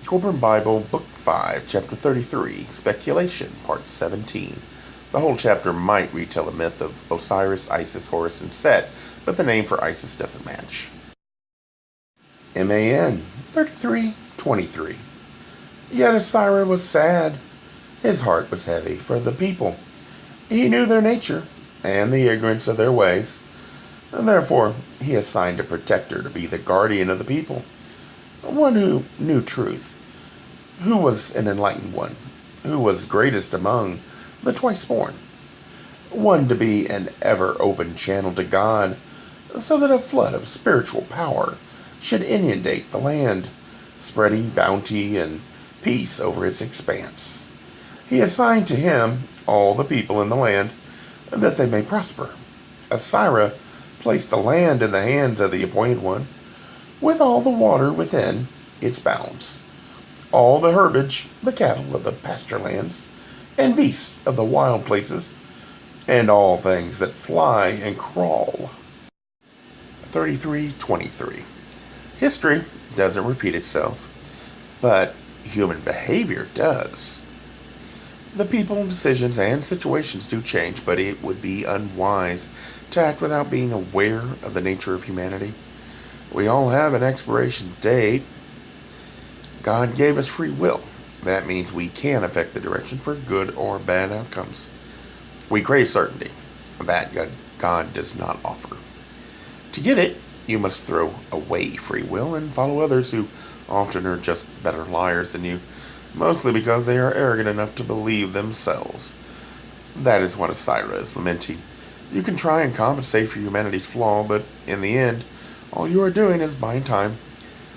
Kolbrin Bible, Book 5, Chapter 33, Speculation, Part 17. The whole chapter might retell a myth of Osiris, Isis, Horus, and Set, but the name for Isis doesn't match. MAN 33:23. Yet Osiris was sad. His heart was heavy for the people. He knew their nature and the ignorance of their ways, and therefore he assigned a protector to be the guardian of the people, one who knew truth, who was an enlightened one, who was greatest among the twice-born, one to be an ever-open channel to God, so that a flood of spiritual power should inundate the land, spreading bounty and peace over its expanse. He assigned to him all the people in the land, that they may prosper. Osiris placed the land in the hands of the appointed one, with all the water within its bounds, all the herbage, the cattle of the pasture lands, and beasts of the wild places, and all things that fly and crawl. 33:23. History doesn't repeat itself, but human behavior does. The people, decisions, and situations do change, but it would be unwise to act without being aware of the nature of humanity. We all have an expiration date. God gave us free will. That means we can affect the direction for good or bad outcomes. We crave certainty. That God does not offer. To get it, you must throw away free will and follow others who often are just better liars than you, mostly because they are arrogant enough to believe themselves. That is what Osiris is lamenting. You can try and compensate for humanity's flaw, but in the end, all you are doing is buying time,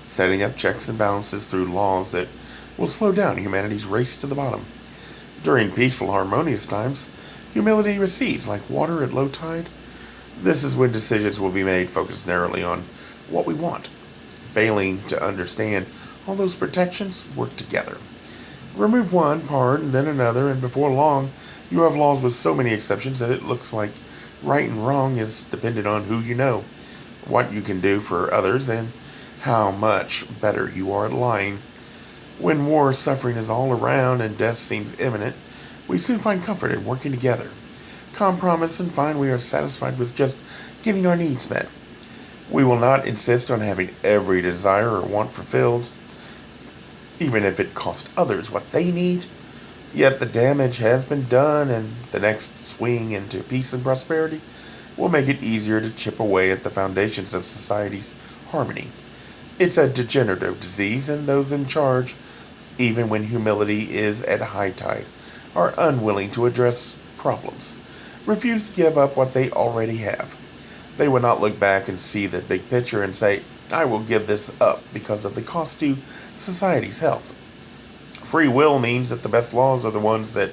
setting up checks and balances through laws that will slow down humanity's race to the bottom. During peaceful, harmonious times, humility recedes like water at low tide. This is when decisions will be made focused narrowly on what we want. Failing to understand all those protections work together. Remove one part and then another, and before long, you have laws with so many exceptions that it looks like right and wrong is dependent on who you know, what you can do for others, and how much better you are at lying. When war suffering is all around and death seems imminent, we soon find comfort in working together, compromise, and find we are satisfied with just getting our needs met. We will not insist on having every desire or want fulfilled, even if it costs others what they need. Yet the damage has been done, and the next swing into peace and prosperity will make it easier to chip away at the foundations of society's harmony. It's a degenerative disease, and those in charge, even when humility is at high tide, are unwilling to address problems, refuse to give up what they already have. They will not look back and see the big picture and say, I will give this up because of the cost to society's health. Free will means that the best laws are the ones that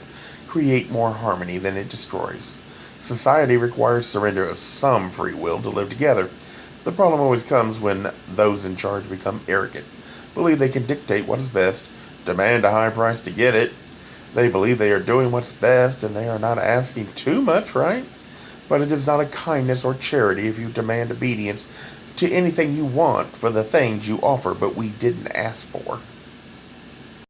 create more harmony than it destroys. Society requires surrender of some free will to live together. The problem always comes when those in charge become arrogant, believe they can dictate what is best, demand a high price to get it. They believe they are doing what's best and they are not asking too much, right? But it is not a kindness or charity if you demand obedience to anything you want for the things you offer but we didn't ask for.